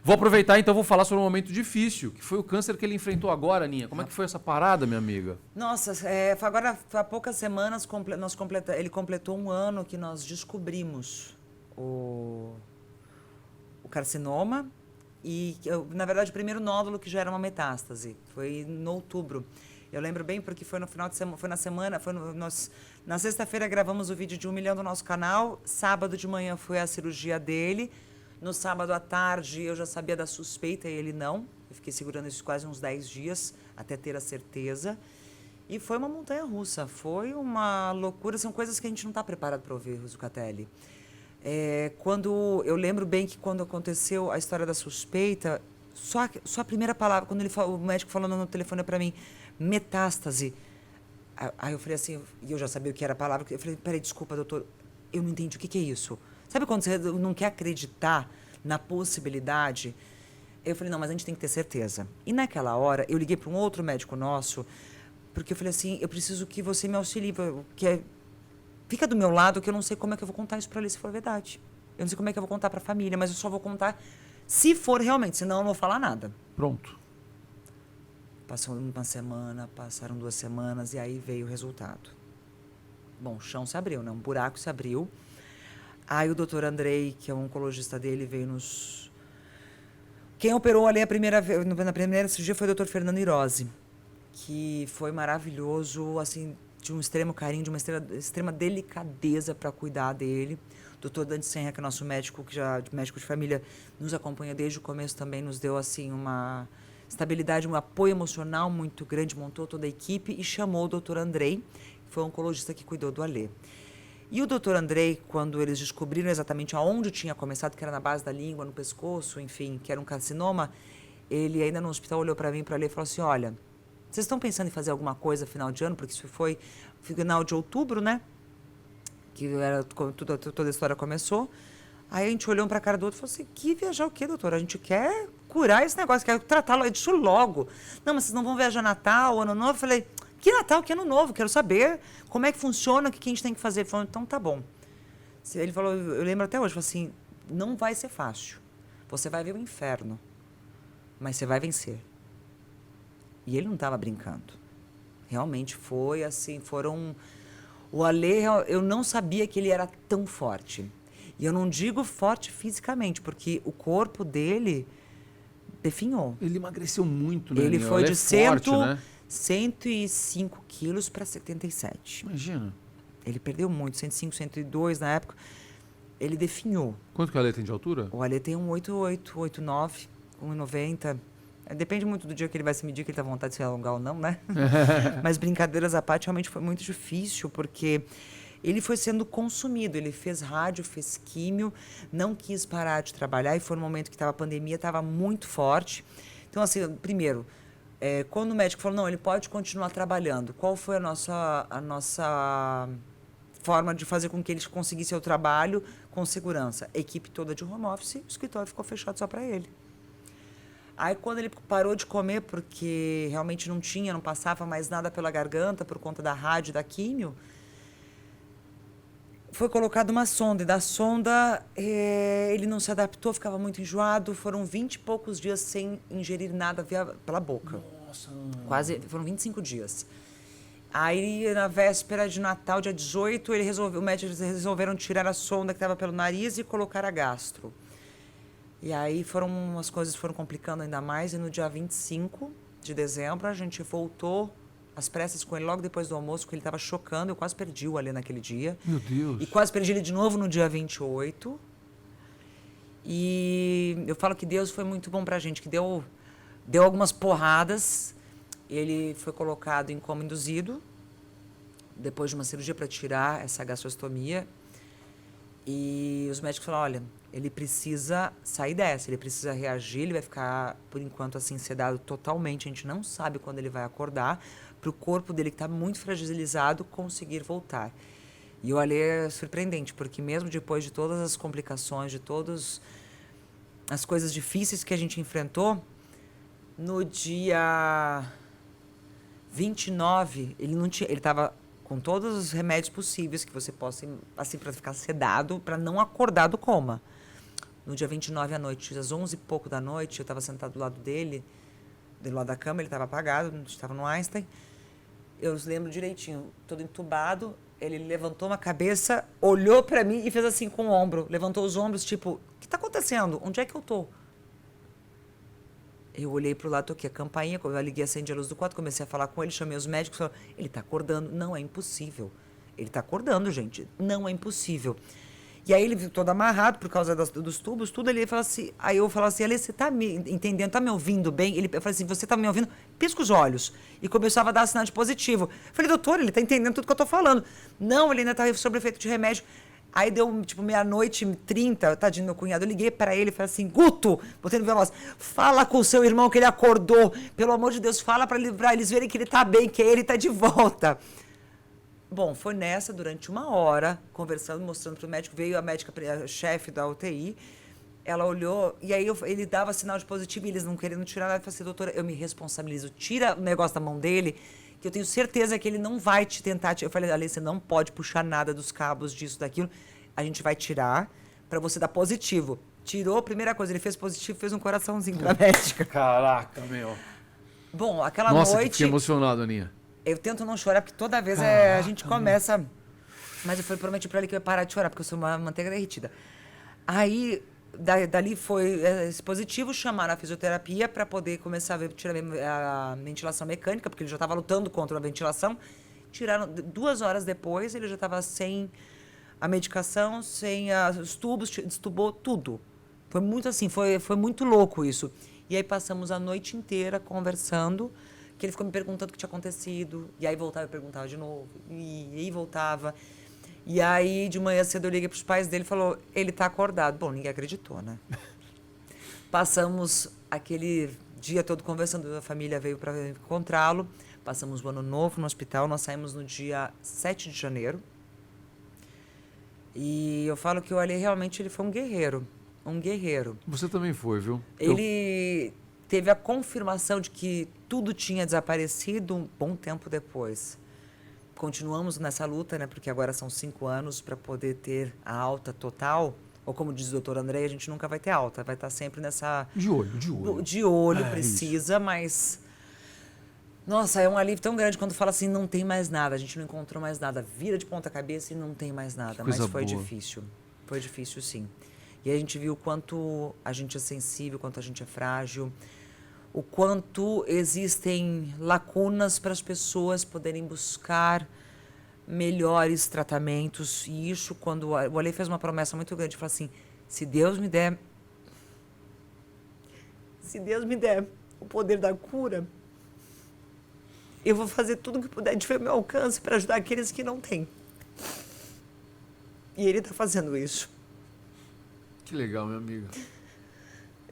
Vou aproveitar, então, vou falar sobre um momento difícil, que foi o câncer que ele enfrentou agora, Aninha. Como é que foi essa parada, minha amiga? Nossa, agora há poucas semanas ele completou um ano que nós descobrimos o carcinoma e, na verdade, o primeiro nódulo que já era uma metástase. Foi em outubro. Eu lembro bem porque foi no final de semana, foi na semana, na sexta-feira gravamos o vídeo de 1 milhão do nosso canal, sábado de manhã foi a cirurgia dele, no sábado à tarde eu já sabia da suspeita e ele não. Eu fiquei segurando isso quase uns 10 dias até ter a certeza. E foi uma montanha-russa, foi uma loucura, são coisas que a gente não está preparado para ouvir, Zucatelli. Eu lembro bem que quando aconteceu a história da suspeita, só a primeira palavra, quando o médico falando no telefone para mim, metástase. Aí eu falei assim, e eu já sabia o que era a palavra, eu falei, peraí, desculpa, doutor, eu não entendi o que é isso. Sabe quando você não quer acreditar na possibilidade? Eu falei, não, mas a gente tem que ter certeza. E naquela hora, eu liguei para um outro médico nosso, porque eu falei assim, eu preciso que você me auxilie, fica do meu lado, que eu não sei como é que eu vou contar isso para ele se for verdade. Eu não sei como é que eu vou contar para a família, mas eu só vou contar se for realmente, senão eu não vou falar nada. Pronto. Passou uma semana, passaram 2 semanas e aí veio o resultado. Bom, o chão se abriu, né? Um buraco se abriu. Aí o doutor Andrei, que é o oncologista dele, veio nos... Quem operou ali na primeira cirurgia foi o doutor Fernando Irosi, que foi maravilhoso, assim, de um extremo carinho, de uma extrema delicadeza para cuidar dele. O doutor Dante Senra, que é nosso médico, médico de família, nos acompanha desde o começo, também nos deu, assim, uma estabilidade, um apoio emocional muito grande, montou toda a equipe e chamou o doutor Andrei, que foi o oncologista que cuidou do Alê. E o doutor Andrei, quando eles descobriram exatamente aonde tinha começado, que era na base da língua, no pescoço, enfim, que era um carcinoma, ele ainda no hospital olhou para mim, para Alê e falou assim, olha, vocês estão pensando em fazer alguma coisa final de ano? Porque isso foi final de outubro, né? Que era toda a história começou. Aí a gente olhou um para a cara do outro e falou assim, que viajar o quê, doutor? A gente quer curar esse negócio, quer tratá-lo disso logo. Não, mas vocês não vão viajar Natal, Ano Novo? Eu falei... Que Natal, que Ano Novo? Quero saber como é que funciona, o que a gente tem que fazer. Ele falou, então tá bom. Ele falou, eu lembro até hoje, falou assim, não vai ser fácil. Você vai ver o inferno, mas você vai vencer. E ele não estava brincando. Realmente foi assim, o Alê, eu não sabia que ele era tão forte. E eu não digo forte fisicamente, porque o corpo dele definhou. Ele emagreceu muito, né? Ele foi de forte, né? 105 quilos para 77. Imagina. Ele perdeu muito, 105, 102 na época. Ele definhou. Quanto que o Alê tem de altura? O Alê tem 1,88, 1,89, 1,90. Depende muito do dia que ele vai se medir, que ele tá com vontade de se alongar ou não, né? Mas brincadeiras à parte, realmente foi muito difícil, porque ele foi sendo consumido. Ele fez rádio, fez químio, não quis parar de trabalhar, e foi no momento que a pandemia estava muito forte. Então, assim, primeiro... quando o médico falou, não, ele pode continuar trabalhando, qual foi a nossa forma de fazer com que ele conseguisse o trabalho com segurança? A equipe toda de home office, o escritório ficou fechado só para ele. Aí, quando ele parou de comer, porque realmente não passava mais nada pela garganta por conta da rádio, da químio, foi colocada uma sonda, e da sonda ele não se adaptou, ficava muito enjoado, foram 20 e poucos dias sem ingerir nada pela boca. Nossa. Foram 25 dias. Aí, na véspera de Natal, dia 18, os médicos resolveram tirar a sonda que estava pelo nariz e colocar a gastro. E aí as coisas foram complicando ainda mais, e no dia 25 de dezembro a gente voltou às pressas com ele logo depois do almoço, porque ele estava chocando. Eu quase perdi o Alê naquele dia. Meu Deus. E quase perdi ele de novo no dia 28. E eu falo que Deus foi muito bom pra gente, que deu algumas porradas. Ele foi colocado em coma induzido, depois de uma cirurgia para tirar essa gastrostomia. E os médicos falaram, olha, ele precisa sair dessa, ele precisa reagir, ele vai ficar, por enquanto, assim, sedado totalmente. A gente não sabe quando ele vai acordar, para o corpo dele, que está muito fragilizado, conseguir voltar. E o Alê é surpreendente, porque mesmo depois de todas as complicações, de todas as coisas difíceis que a gente enfrentou, no dia 29, ele estava com todos os remédios possíveis que você possa, assim, para ficar sedado, para não acordar do coma. No dia 29 à noite, às 11 e pouco da noite, eu estava sentado do lado dele, do lado da cama, ele estava apagado, estava no Einstein. Eu lembro direitinho, todo entubado, ele levantou uma cabeça, olhou para mim e fez assim com o ombro. Levantou os ombros, tipo, o que está acontecendo? Onde é que eu tô? Eu olhei pro lado, toquei a campainha, eu liguei, acendi a luz do quarto, comecei a falar com ele, chamei os médicos, falei, ele tá acordando. Não, é impossível. Ele tá acordando, gente. Não é impossível. E aí ele viu todo amarrado por causa dos tubos, tudo. Ele fala assim, aí eu falo assim, Alê, você tá me entendendo, tá me ouvindo bem? Eu falei assim, você tá me ouvindo? Pisca os olhos. E começava a dar sinal de positivo. Eu falei, doutor, ele tá entendendo tudo que eu tô falando. Não, ele ainda tá sob efeito de remédio. Aí deu, tipo, 00:30, tadinho meu cunhado, eu liguei pra ele e falei assim, Guto, botei no veloz, fala com o seu irmão que ele acordou, pelo amor de Deus, fala pra eles verem que ele tá bem, que ele tá de volta. Bom, foi nessa, durante 1 hora, conversando, mostrando pro médico, veio a médica, a chefe da UTI, ela olhou, e aí ele dava sinal de positivo e eles não querendo tirar nada, eu falei assim, doutora, eu me responsabilizo, tira o negócio da mão dele, que eu tenho certeza que ele não vai te tentar. Eu falei, Alê, você não pode puxar nada dos cabos, disso, daquilo. A gente vai tirar para você dar positivo. Tirou, primeira coisa, ele fez positivo, fez um coraçãozinho pra médica. Caraca, meu. Bom, aquela Nossa, noite... que fiquei emocionado, Aninha. Eu tento não chorar, porque toda vez a gente começa... Mas eu prometi pra ele que eu ia parar de chorar, porque eu sou uma manteiga derretida. Aí... Dali foi esse positivo, chamaram a fisioterapia para poder começar a tirar a ventilação mecânica, porque ele já estava lutando contra a ventilação. Tiraram 2 horas depois, ele já estava sem a medicação, sem os tubos, destubou tudo. Foi muito assim, foi muito louco isso. E aí passamos a noite inteira conversando, que ele ficou me perguntando o que tinha acontecido, e aí voltava e perguntava de novo, e aí voltava. E aí, de manhã cedo, eu liguei para os pais dele e falou, ele está acordado. Bom, ninguém acreditou, né? Passamos aquele dia todo conversando, a família veio para encontrá-lo. Passamos o ano novo no hospital, nós saímos no dia 7 de janeiro. E eu falo que o Alê realmente ele foi um guerreiro. Um guerreiro. Você também foi, viu? Ele teve a confirmação de que tudo tinha desaparecido um bom tempo depois. Continuamos nessa luta, né? Porque agora são 5 anos para poder ter a alta total. Ou como diz o doutor André, a gente nunca vai ter alta. Vai estar sempre nessa... De olho. De olho, precisa, isso. Mas... Nossa, é um alívio tão grande quando fala assim, não tem mais nada. A gente não encontrou mais nada. Vira de ponta cabeça e não tem mais nada. Mas foi boa. Difícil. Foi difícil, sim. E a gente viu o quanto a gente é sensível, o quanto a gente é frágil. O quanto existem lacunas para as pessoas poderem buscar melhores tratamentos. E isso, quando o Alê fez uma promessa muito grande, falou assim, se Deus me der o poder da cura, eu vou fazer tudo o que puder de meu alcance para ajudar aqueles que não têm. E ele está fazendo isso. Que legal, minha amiga.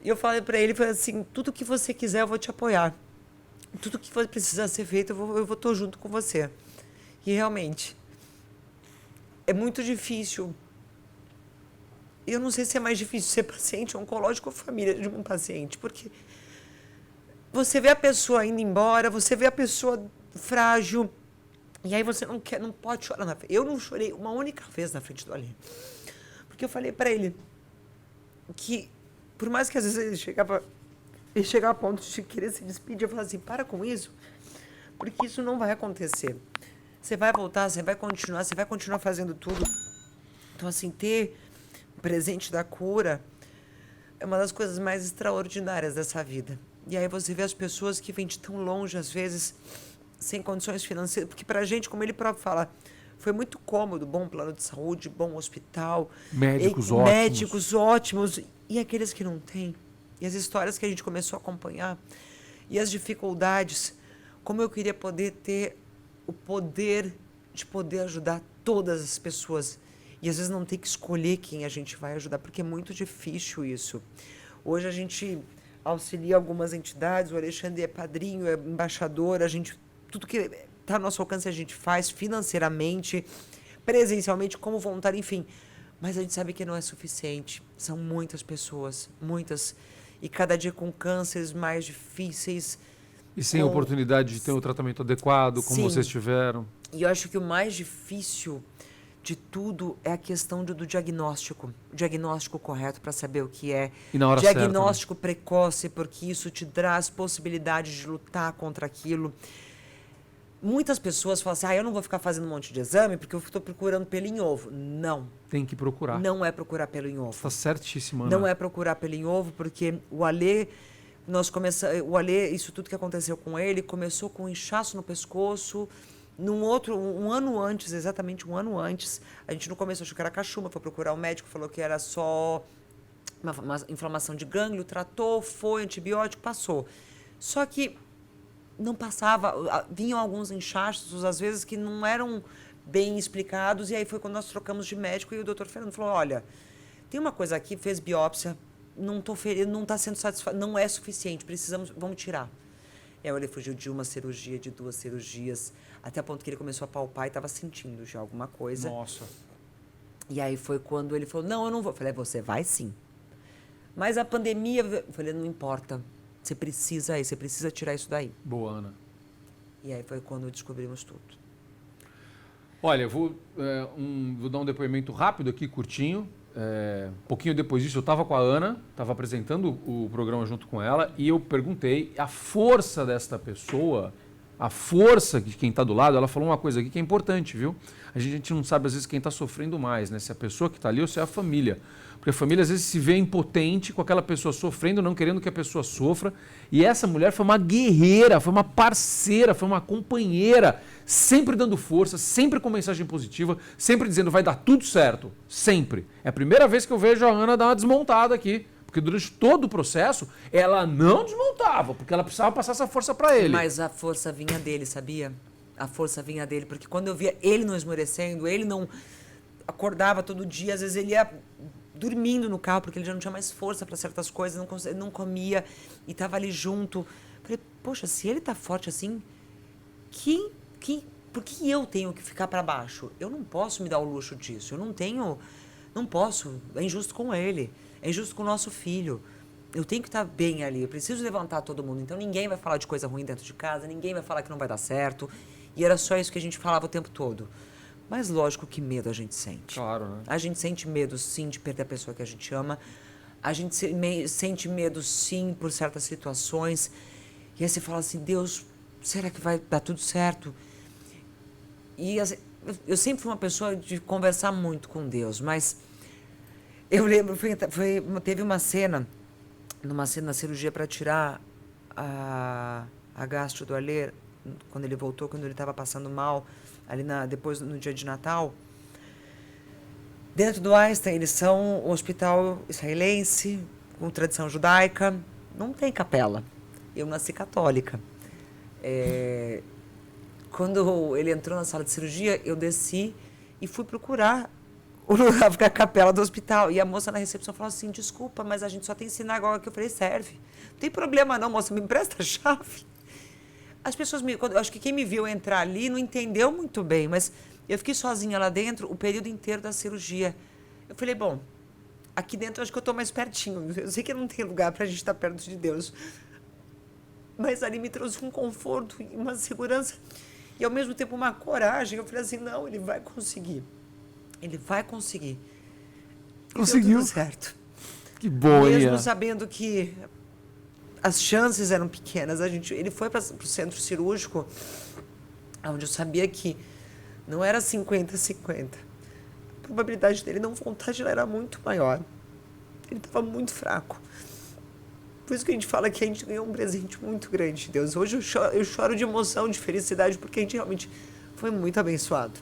E eu falei para ele, falei assim, tudo que você quiser eu vou te apoiar. Tudo que precisar ser feito eu vou estar junto com você. E realmente, é muito difícil. Eu não sei se é mais difícil ser paciente oncológico ou família de um paciente, porque você vê a pessoa indo embora, você vê a pessoa frágil, e aí você não pode chorar na frente. Eu não chorei uma única vez na frente do Alê. Porque eu falei para ele que por mais que às vezes ele chegava a ponto de querer se despedir, eu falava assim, para com isso, porque isso não vai acontecer. Você vai voltar, você vai continuar fazendo tudo. Então, assim, ter o presente da cura é uma das coisas mais extraordinárias dessa vida. E aí você vê as pessoas que vêm de tão longe, às vezes, sem condições financeiras, porque pra gente, como ele próprio fala, foi muito cômodo, bom plano de saúde, bom hospital. Médicos ótimos. E aqueles que não têm. E as histórias que a gente começou a acompanhar. E as dificuldades. Como eu queria poder ter o poder de poder ajudar todas as pessoas. E às vezes não ter que escolher quem a gente vai ajudar, porque é muito difícil isso. Hoje a gente auxilia algumas entidades, o Alexandre é padrinho, é embaixador, tudo que está ao nosso alcance a gente faz financeiramente, presencialmente, como voluntário, enfim. Mas a gente sabe que não é suficiente. São muitas pessoas, muitas. E cada dia com cânceres mais difíceis. E sem oportunidade de ter um tratamento adequado, como Sim. vocês tiveram. E eu acho que o mais difícil de tudo é a questão do diagnóstico. O diagnóstico correto para saber o que é. E na hora certa, né? Diagnóstico precoce, porque isso te traz possibilidade de lutar contra aquilo. Muitas pessoas falam assim, eu não vou ficar fazendo um monte de exame porque eu estou procurando pelo em ovo. Não. Tem que procurar. Não é procurar pelo em ovo. Está certíssimo, Ana. Não é procurar pelo em ovo, porque o Alê, isso tudo que aconteceu com ele, começou com um inchaço no pescoço. Um ano antes, exatamente um ano antes, a gente no começo achou que era cachumba, foi procurar o médico, falou que era só uma inflamação de gânglio, tratou, foi, antibiótico, passou. Só que não passava, vinham alguns inchaços, às vezes, que não eram bem explicados, e aí foi quando nós trocamos de médico e o doutor Fernando falou, olha, tem uma coisa aqui, fez biópsia, não está sendo satisfeito, não é suficiente, vamos tirar. E aí ele fugiu de uma cirurgia, de 2 cirurgias, até o ponto que ele começou a palpar e estava sentindo já alguma coisa. Nossa. E aí foi quando ele falou, não, eu não vou. Eu falei, você vai sim. Mas a pandemia, eu falei, não importa, você precisa tirar isso daí. Boa, Ana. E aí foi quando descobrimos tudo. Olha, eu vou dar um depoimento rápido aqui, curtinho. Um pouquinho depois disso, eu estava com a Ana, estava apresentando o programa junto com ela, e eu perguntei a força desta pessoa, a força de quem está do lado. Ela falou uma coisa aqui que é importante, viu? A gente não sabe, às vezes, quem está sofrendo mais, né? Se é a pessoa que está ali ou se é a família. Porque a família, às vezes, se vê impotente com aquela pessoa sofrendo, não querendo que a pessoa sofra. E essa mulher foi uma guerreira, foi uma parceira, foi uma companheira, sempre dando força, sempre com mensagem positiva, sempre dizendo vai dar tudo certo, sempre. É a primeira vez que eu vejo a Ana dar uma desmontada aqui. Porque durante todo o processo, ela não desmontava, porque ela precisava passar essa força para ele. Mas a força vinha dele, sabia? A força vinha dele, porque quando eu via ele não esmorecendo, ele não acordava todo dia, às vezes ele ia dormindo no carro, porque ele já não tinha mais força para certas coisas, não comia e estava ali junto. Falei, poxa, se ele tá forte assim, por que eu tenho que ficar para baixo? Eu não posso me dar o luxo disso, não posso, é injusto com ele. É injusto com o nosso filho. Eu tenho que estar bem ali. Eu preciso levantar todo mundo. Então ninguém vai falar de coisa ruim dentro de casa. Ninguém vai falar que não vai dar certo. E era só isso que a gente falava o tempo todo. Mas lógico que medo a gente sente. Claro, né? A gente sente medo, sim, de perder a pessoa que a gente ama. A gente sente medo, sim, por certas situações. E aí você fala assim, Deus, será que vai dar tudo certo? E assim, eu sempre fui uma pessoa de conversar muito com Deus, mas... Eu lembro, teve uma cena, na cirurgia para tirar a gastro do Alê, quando ele voltou, quando ele estava passando mal, ali depois no dia de Natal. Dentro do Einstein, eles são um hospital israelense, com tradição judaica, não tem capela. Eu nasci católica. Quando ele entrou na sala de cirurgia, eu desci e fui procurar a capela do hospital. E a moça na recepção falou assim, desculpa, mas a gente só tem sinagoga aqui. Eu falei, serve. Não tem problema não, moça, me empresta a chave. As pessoas, acho que quem me viu entrar ali não entendeu muito bem, mas eu fiquei sozinha lá dentro o período inteiro da cirurgia. Eu falei, bom, aqui dentro acho que eu estou mais pertinho. Eu sei que não tem lugar para a gente estar perto de Deus. Mas ali me trouxe um conforto e uma segurança. E ao mesmo tempo uma coragem. Eu falei assim, não, ele vai conseguir. Ele vai conseguir. Conseguiu. Deu tudo certo. Que bom, hein? Mesmo sabendo que as chances eram pequenas. Ele foi para o centro cirúrgico, onde eu sabia que não era 50-50. A probabilidade dele não voltar já era muito maior. Ele estava muito fraco. Por isso que a gente fala que a gente ganhou um presente muito grande de Deus. Hoje eu choro de emoção, de felicidade, porque a gente realmente foi muito abençoado.